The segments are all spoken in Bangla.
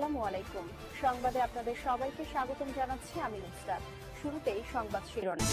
আসসালামু আলাইকুম। সংবাদে আপনাদের সবাইকে স্বাগতম জানাচ্ছি আমি নুসরাত। শুরুতেই সংবাদ শিরোনাম।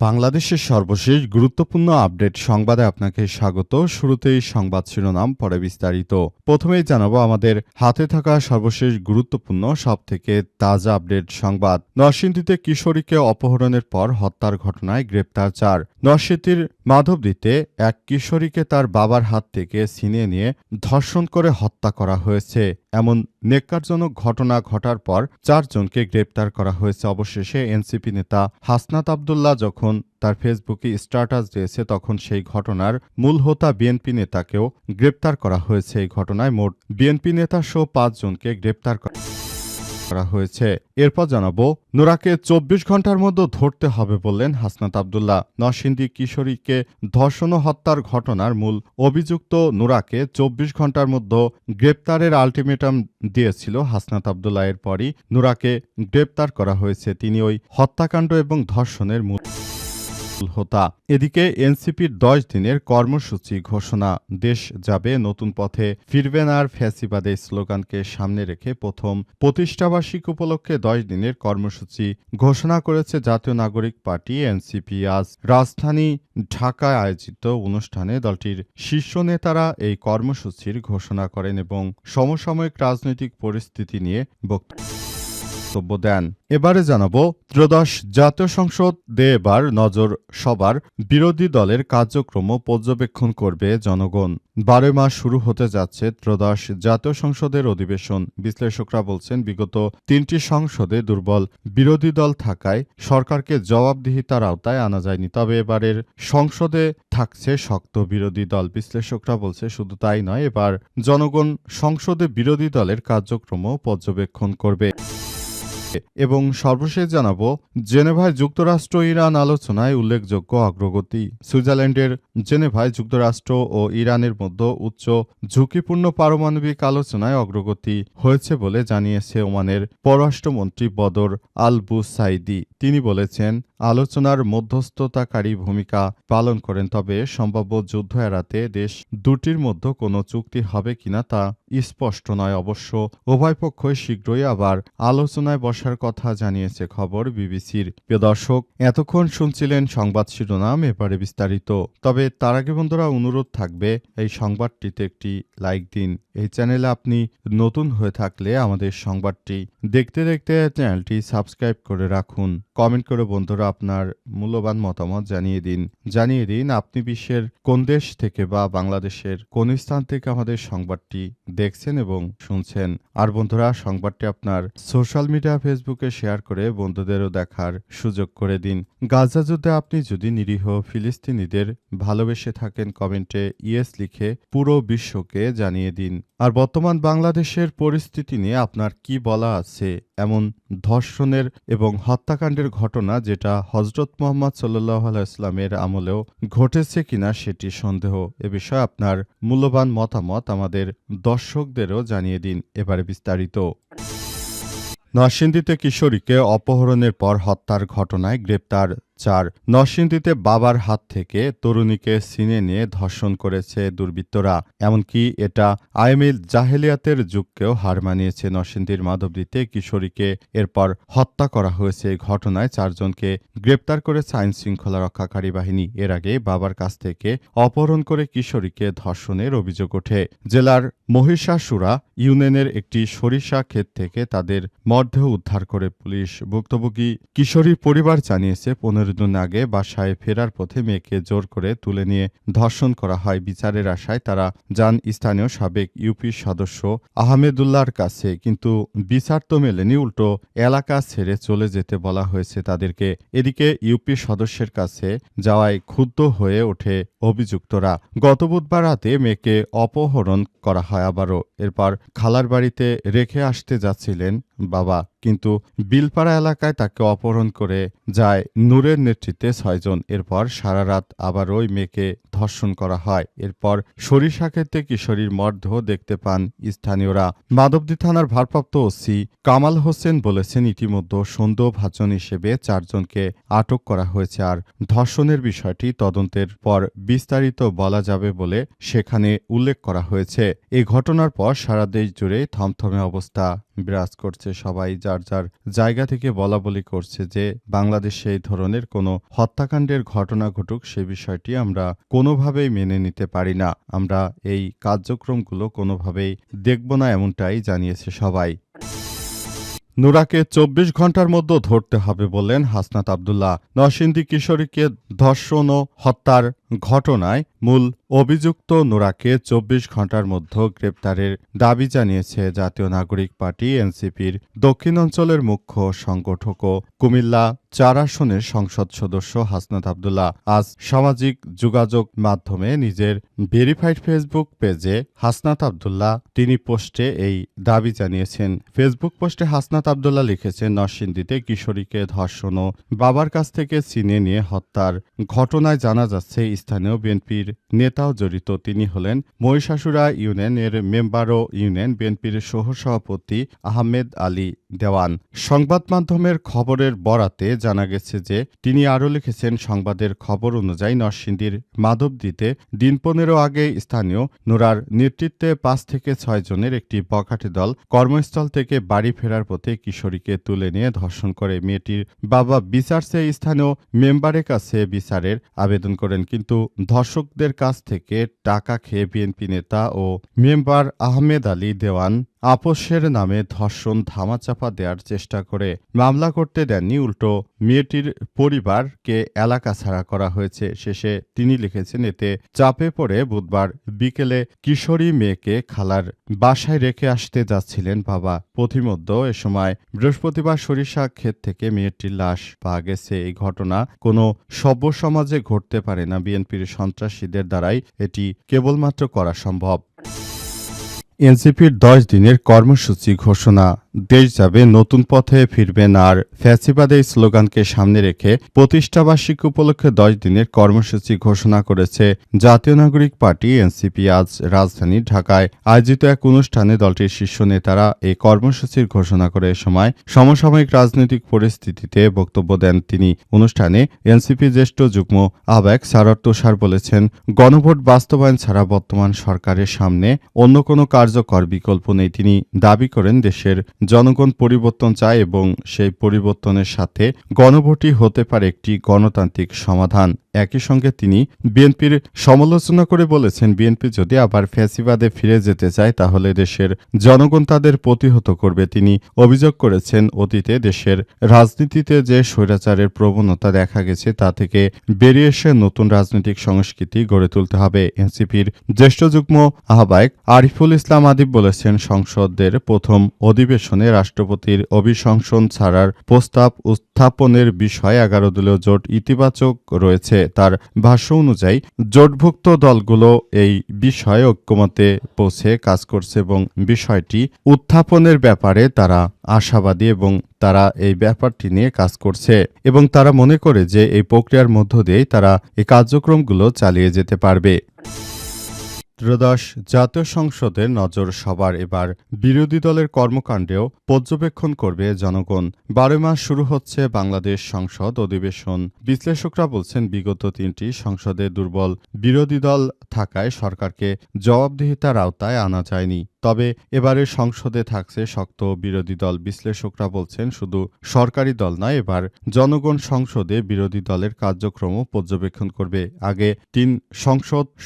বাংলাদেশের সর্বশেষ গুরুত্বপূর্ণ আপডেট সংবাদে আপনাকে স্বাগত। শুরুতেই সংবাদ শিরোনাম, পরে বিস্তারিত। প্রথমেই জানাবো আমাদের হাতে থাকা সর্বশেষ গুরুত্বপূর্ণ সবথেকে তাজা আপডেট সংবাদ। নরসিংদীতে কিশোরীকে অপহরণের পর হত্যার ঘটনায় গ্রেপ্তার 4। নরসিংদীর মাধবদীতে এক কিশোরীকে তার বাবার হাত থেকে ছিনিয়ে নিয়ে ধর্ষণ করে হত্যা করা হয়েছে। এমন নেক্কারজনক ঘটনা ঘটার পর 4 জনকে গ্রেপ্তার করা হয়েছে। অবশেষে এনসিপি নেতা হাসনাত আব্দুল্লাহ যখন তার ফেসবুকে স্ট্যাটাস দিয়েছে তখন সেই ঘটনার মূল হোতা বিএনপি নেতাকেও গ্রেপ্তার করা হয়েছে। এই ঘটনায় মোট বিএনপি নেতা সহ 5 জনকে গ্রেপ্তার করা হয়েছে। এরপর জানাবো, নুরাকে 24 ঘন্টার মধ্যে ধরতে হবে বললেন হাসনাত আব্দুল্লাহ। নরসিংদী কিশোরীকে ধর্ষণ ও হত্যার ঘটনার মূল অভিযুক্ত নুরাকে 24 ঘন্টার মধ্যে গ্রেপ্তারের আলটিমেটাম দিয়েছিল হাসনাত আব্দুল্লাহ। এরপরই নুরাকে গ্রেপ্তার করা হয়েছে। তিনি ওই হত্যাকাণ্ড এবং ধর্ষণের মূল হোতা। এদিকে এনসিপির 10 দিনের কর্মসূচি ঘোষণা। দেশ যাবে নতুন পথে, ফিরবে না আর ফ্যাসিবাদে স্লোগানকে সামনে রেখে প্রথম প্রতিষ্ঠাবার্ষিকী উপলক্ষে 10 দিনের কর্মসূচি ঘোষণা করেছে জাতীয় নাগরিক পার্টি এনসিপি। আজ রাজধানী ঢাকায় আয়োজিত অনুষ্ঠানে দলটির শীর্ষ নেতারা এই কর্মসূচির ঘোষণা করেন এবং সমসাময়িক রাজনৈতিক পরিস্থিতি নিয়ে বক্তব্য দেন। এবারে জানাবো, ত্রয়োদশ জাতীয় সংসদ এবার নজর সবার। বিরোধী দলের কার্যক্রম পর্যবেক্ষণ করবে জনগণ। 12 মাস শুরু হতে যাচ্ছে ত্রয়োদশ জাতীয় সংসদের অধিবেশন। বিশ্লেষকরা বলছেন, বিগত 3টি সংসদে দুর্বল বিরোধী দল থাকায় সরকারকে জবাবদিহিতার আওতায় আনা যায়নি। তবে এবারের সংসদে থাকছে শক্ত বিরোধী দল। বিশ্লেষকরা বলছে, শুধু তাই নয়, এবার জনগণ সংসদে বিরোধী দলের কার্যক্রম পর্যবেক্ষণ করবে। এবং সর্বশেষ জানাবো, জেনেভায় যুক্তরাষ্ট্র ইরান আলোচনায় উল্লেখযোগ্য অগ্রগতি। সুইজারল্যান্ডের জেনেভায় যুক্তরাষ্ট্র ও ইরানের মধ্যে উচ্চ ঝুঁকিপূর্ণ পারমাণবিক আলোচনায় অগ্রগতি হয়েছে বলে জানিয়েছে ওমানের পররাষ্ট্রমন্ত্রী বদর আল বুসাইদি। তিনি বলেছেন, আলোচনার মধ্যস্থতাকারী ভূমিকা পালন করেন, তবে সম্ভাব্য যুদ্ধ এড়াতে দেশ দুটির মধ্যে কোনো চুক্তি হবে কিনা তা স্পষ্ট নয়। অবশ্য উভয় পক্ষই শীঘ্রই আবার আলোচনায় বসার কথা জানিয়েছে খবর বিবিসির। প্রিয় দর্শক, এতক্ষণ শুনছিলেন সংবাদ শিরোনাম, এবারে বিস্তারিত। তবে তার আগে বন্ধুরা অনুরোধ থাকবে, এই সংবাদটিতে একটি লাইক দিন। এই চ্যানেলে আপনি নতুন হয়ে থাকলে আমাদের সংবাদটি দেখতে দেখতে চ্যানেলটি সাবস্ক্রাইব করে রাখুন। কমেন্ট করে বন্ধুরা আপনার মূল্যবান মতামত জানিয়ে দিন আপনি বিশ্বের কোন দেশ থেকে বা বাংলাদেশের কোন স্থান থেকে আমাদের সংবাদটি দেখছেন এবং শুনছেন। আর বন্ধুরা, সংবাদটি আপনার সোশ্যাল মিডিয়া ফেসবুকে শেয়ার করে বন্ধুদেরও দেখার সুযোগ করে দিন। গাজা যুদ্ধে আপনি যদি নিরীহ ফিলিস্তিনিদের ভালোবেসে থাকেন, কমেন্টে ইয়েস লিখে পুরো বিশ্বকে জানিয়ে দিন। আর বর্তমান বাংলাদেশের পরিস্থিতি নিয়ে আপনার কি বলা আছে? এমন ধর্ষণের এবং হত্যাকাণ্ডের ঘটনা যেটা হযরত মুহাম্মদ সাল্লাল্লাহু আলাইহি ওয়াসাল্লামের আমলেও ঘটেছে কিনা সেটি সন্দেহ। এ বিষয়ে আপনার মূল্যবান মতামত আমাদের দর্শকদেরও জানিয়ে দিন। এবারে বিস্তারিত। নরসিংদীতে কিশোরীকে অপহরণের পর হত্যার ঘটনায় গ্রেপ্তার 4। নরসিংদীতে বাবার হাত থেকে তরুণীকে ছিনিয়ে নিয়ে ধর্ষণ করেছে দুর্বৃত্তরা। এমনকি এটা আইমিল জাহেলিয়াতের যুগকেও হার মানিয়েছে। নরসিংদীর মাধবদীতে কিশোরীকে এরপর হত্যা করা হয়েছে। এই ঘটনায় 4 জনকে গ্রেপ্তার করেছে আইন শৃঙ্খলা রক্ষাকারী বাহিনী। এর আগে বাবার কাছ থেকে অপহরণ করে কিশোরীকে ধর্ষণের অভিযোগ ওঠে। জেলার মহিষাসুরা ইউনিয়নের একটি সরিষা ক্ষেত থেকে তাদের মরদেহ উদ্ধার করে পুলিশ। ভুক্তভোগী কিশোরীর পরিবার জানিয়েছে, 15 দিন আগে বাসায় ফেরার পথে মেয়েকে জোর করে তুলে নিয়ে ধর্ষণ করা হয়। বিচারের আশায় তারা যান স্থানীয় সাবেক ইউপি সদস্য আহমেদুল্লাহর কাছে, কিন্তু বিচার তো মেলেনি, উল্টো এলাকা ছেড়ে চলে যেতে বলা হয়েছে তাদেরকে। এদিকে ইউপি সদস্যের কাছে যাওয়ায় ক্ষুব্ধ হয়ে ওঠে অভিযুক্তরা। গত বুধবার রাতে মেয়েকে অপহরণ করা হয় আবারও। এরপর খালার বাড়িতে রেখে আসতে যাচ্ছিলেন বাবা, কিন্তু বিলপাড়া এলাকায় তাকে অপহরণ করে যায় নূরের নেতৃত্বে 6 জন। এরপর সারা রাত আবার ওই মেয়েকে ধর্ষণ করা হয়। এরপর সরিষা ক্ষেতে কিশোরীর মরদেহ দেখতে পান স্থানীয়রা। মাধবদী থানার ভারপ্রাপ্ত ওসি কামাল হোসেন বলেছেন, ইতিমধ্যে সন্দেহভাজন হিসেবে 4 জনকে আটক করা হয়েছে। আর ধর্ষণের বিষয়টি তদন্তের পর বিস্তারিত বলা যাবে বলে সেখানে উল্লেখ করা হয়েছে। এই ঘটনার পর সারা দেশ জুড়ে থমথমে অবস্থা বিরাজ করছে। সবাই যার যার জায়গা থেকে বলাবলি করছে যে বাংলাদেশে এই ধরনের কোনো হত্যাকাণ্ডের ঘটনা ঘটুক সে বিষয়টি আমরা কোনোভাবেই মেনে নিতে পারি না। আমরা এই কার্যক্রমগুলো কোনোভাবেই দেখব না, এমনটাই জানিয়েছে সবাই। নুরাকে 24 ঘন্টার মধ্যে ধরতে হবে বললেন হাসনাত আব্দুল্লাহ। নরসিংদী কিশোরীকে ধর্ষণ ও হত্যার ঘটনায় মূল অভিযুক্ত নুরাকে 24 ঘন্টার মধ্যে গ্রেপ্তারের দাবি জানিয়েছে জাতীয় নাগরিক পার্টি এনসিপির দক্ষিণ অঞ্চলের মুখ্য সংগঠক ও কুমিল্লা 4 আসনের সংসদ সদস্য হাসনাত আব্দুল্লাহ আজ সামাজিক যোগাযোগ মাধ্যমে নিজের ভেরিফাইড ফেসবুক পেজে হাসনাত আব্দুল্লাহ তিনি পোস্টে এই দাবি জানিয়েছেন। ফেসবুক পোস্টে হাসনাত আব্দুল্লাহ লিখেছেন, নরসিংদীতে কিশোরীকে ধর্ষণ ও বাবার কাছ থেকে ছিনিয়ে নিয়ে হত্যার ঘটনায় জানা যাচ্ছে স্থানীয় বিএনপির নেতাও জড়িত। তিনি হলেন মহিষাসুরা ইউনিয়নের মেম্বার ও ইউনিয়ন বিএনপির সহসভাপতি আহমেদ আলী দেওয়ান। সংবাদ মাধ্যমের খবরের বরাতে জানা গেছে যে তিনি আরও লিখেছেন, সংবাদের খবর অনুযায়ী নরসিংদীর মাধবদীতে দিন 15 আগে স্থানীয় নুরার নেতৃত্বে 5 থেকে 6 জনের একটি বখাটে দল কর্মস্থল থেকে বাড়ি ফেরার পথে কিশোরীকে তুলে নিয়ে ধর্ষণ করে। মেয়েটির বাবা বিচার চেয়ে স্থানীয় মেম্বারের কাছে বিচারের আবেদন করেন, কিন্তু ধর্ষকদের কাছ থেকে টাকা খেয়ে বিএনপি নেতা ও মেম্বার আহমেদ আলী দেওয়ান আপোষের নামে ধর্ষণ ধামাচাপা দেওয়ার চেষ্টা করে মামলা করতে দেননি, উল্টো মেয়েটির পরিবারকে এলাকা ছাড়া করা হয়েছে। শেষে তিনি লিখেছেন, এতে চাপে পড়ে বুধবার বিকেলে কিশোরী মেয়েকে খালার বাসায় রেখে আসতে যাচ্ছিলেন বাবা। পথিমধ্যে এ সময় বৃহস্পতিবার সরিষা ক্ষেত থেকে মেয়েটির লাশ পাওয়া গেছে। এই ঘটনা কোনো সভ্য সমাজে ঘটতে পারে না। বিএনপির সন্ত্রাসীদের দ্বারাই এটি কেবলমাত্র করা সম্ভব। এনসিপির 10 দিনের কর্মসূচি ঘোষণা। দেশ যাবে নতুন পথে, ফিরবেন আর ফ্যাসিবাদের স্লোগানকে সামনে রেখে প্রতিষ্ঠাবার্ষিকী উপলক্ষে 10 দিনের কর্মসূচি ঘোষণা করেছে জাতীয় নাগরিক পার্টি এনসিপি। আজ রাজধানী ঢাকায় আয়োজিত এক অনুষ্ঠানে দলটির শীর্ষ নেতারা এই কর্মসূচির ঘোষণা করে। এ সময় সমসাময়িক রাজনৈতিক পরিস্থিতিতে বক্তব্য দেন তিনি। অনুষ্ঠানে এনসিপি জ্যেষ্ঠ যুগ্ম আহ্বায়ক সারোয়ার তুষার বলেছেন, গণভোট বাস্তবায়ন ছাড়া বর্তমান সরকারের সামনে অন্য কোনো কার্যকর বিকল্প নেই। তিনি দাবি করেন, দেশের জনগণ পরিবর্তন চায় এবং সেই পরিবর্তনের সাথে গণভোটই হতে পারে একটি গণতান্ত্রিক সমাধান। একই সঙ্গে তিনি বিএনপির সমালোচনা করে বলেছেন, বিএনপি যদি আবার ফ্যাসিবাদে ফিরে যেতে চায় তাহলে দেশের জনগণ তাদের প্রতিহত করবে। তিনি অভিযোগ করেছেন, অতীতে দেশের রাজনীতিতে যে স্বৈরাচারের প্রবণতা দেখা গেছে তা থেকে বেরিয়ে এসে নতুন রাজনৈতিক সংস্কৃতি গড়ে তুলতে হবে। এনসিপির জ্যেষ্ঠ যুগ্ম আহ্বায়ক আরিফুল ইসলাম আদিব বলেছেন, সংসদের প্রথম অধিবেশনে রাষ্ট্রপতির অভিশংসন ছাড়ার প্রস্তাব উত্থাপনের বিষয়ে 11 দলীয় জোট ইতিবাচক রয়েছে। তার ভাষ্য অনুযায়ী জোটভুক্ত দলগুলো এই বিষয়ে ঐক্যমতে পৌঁছে কাজ করছে এবং বিষয়টি উত্থাপনের ব্যাপারে তারা আশাবাদী এবং তারা এই ব্যাপারটি নিয়ে কাজ করছে এবং তারা মনে করে যে এই প্রক্রিয়ার মধ্য দিয়েই তারা এই কার্যক্রমগুলো চালিয়ে যেতে পারবে। ত্রয়োদশ জাতীয় সংসদের নজর সবার। এবার বিরোধী দলের কর্মকাণ্ডেও পর্যবেক্ষণ করবে জনগণ। 12 মাস শুরু হচ্ছে বাংলাদেশ সংসদ অধিবেশন। বিশ্লেষকরা বলছেন, বিগত 3টি সংসদে দুর্বল বিরোধী দল থাকায় সরকারকে জবাবদিহিতার আওতায় আনা যায়নি। তবে এবারে সংসদে থাকছে শক্ত বিরোধী দল। বিশ্লেষকরা বলছেন, শুধু সরকারি দল নয়, এবার জনগণ সংসদে বিরোধী দলের কার্যক্রমও পর্যবেক্ষণ করবে। আগে 3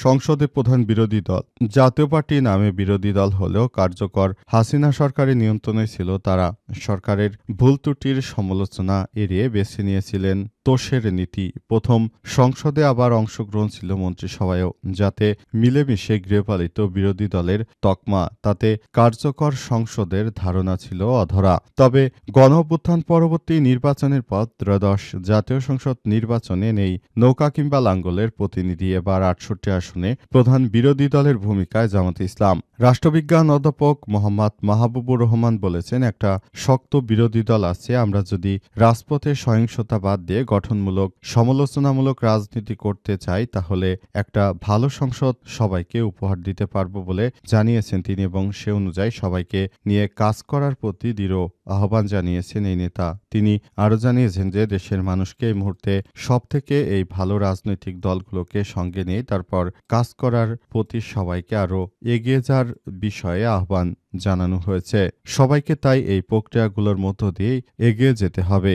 সংসদে প্রধান বিরোধী দল জাতীয় পার্টি নামে বিরোধী দল হলেও কার্যকর হাসিনা সরকারের নিয়ন্ত্রণে ছিল তারা। সরকারের ভুল ত্রুটির সমালোচনা এড়িয়ে বেছে নিয়েছিলেন তোষের নীতি। প্রথম সংসদে আবার অংশগ্রহণ ছিল মন্ত্রিসভায়ও, যাতে মিলেমিশে গৃহপালিত বিরোধী দলের তকমা তাতে কার্যকর সংসদের ধারণা ছিল অধরা। তবে গণঅভ্যুত্থান পরবর্তী নির্বাচনের পর ত্রয়োদশ জাতীয় সংসদ নির্বাচনে নেই নৌকা কিংবা লাঙ্গলের প্রতিনিধি। এবার ৬৮ আসনে প্রধান বিরোধী দলের ভূমিকায় জামায়াতে ইসলাম। রাষ্ট্রবিজ্ঞান অধ্যাপক মোহাম্মদ মাহবুবুর রহমান বলেছেন, একটা শক্ত বিরোধী দল আছে। আমরা যদি রাজপথে সহিংসতা বাদ দিয়ে গঠনমূলক সমালোচনামূলক রাজনীতি করতে চাই তাহলে একটা ভালো সংসদ সবাইকে উপহার দিতে পারব বলে জানিয়েছেন তিনি, এবং সে অনুযায়ী সবাইকে নিয়ে কাজ করার প্রতি দৃঢ় আহ্বান জানিয়েছেন এই নেতা। তিনি আরও জানিয়েছেন যে দেশের মানুষকে এই মুহূর্তে সবথেকে এই ভালো রাজনৈতিক দলগুলোকে সঙ্গে নিয়ে তারপর কাজ করার প্রতি সবাইকে আরও এগিয়ে যাওয়ার বিষয়ে আহ্বান জানানো হয়েছে। সবাইকে তাই এই প্রক্রিয়াগুলোর মধ্য দিয়েই এগিয়ে যেতে হবে।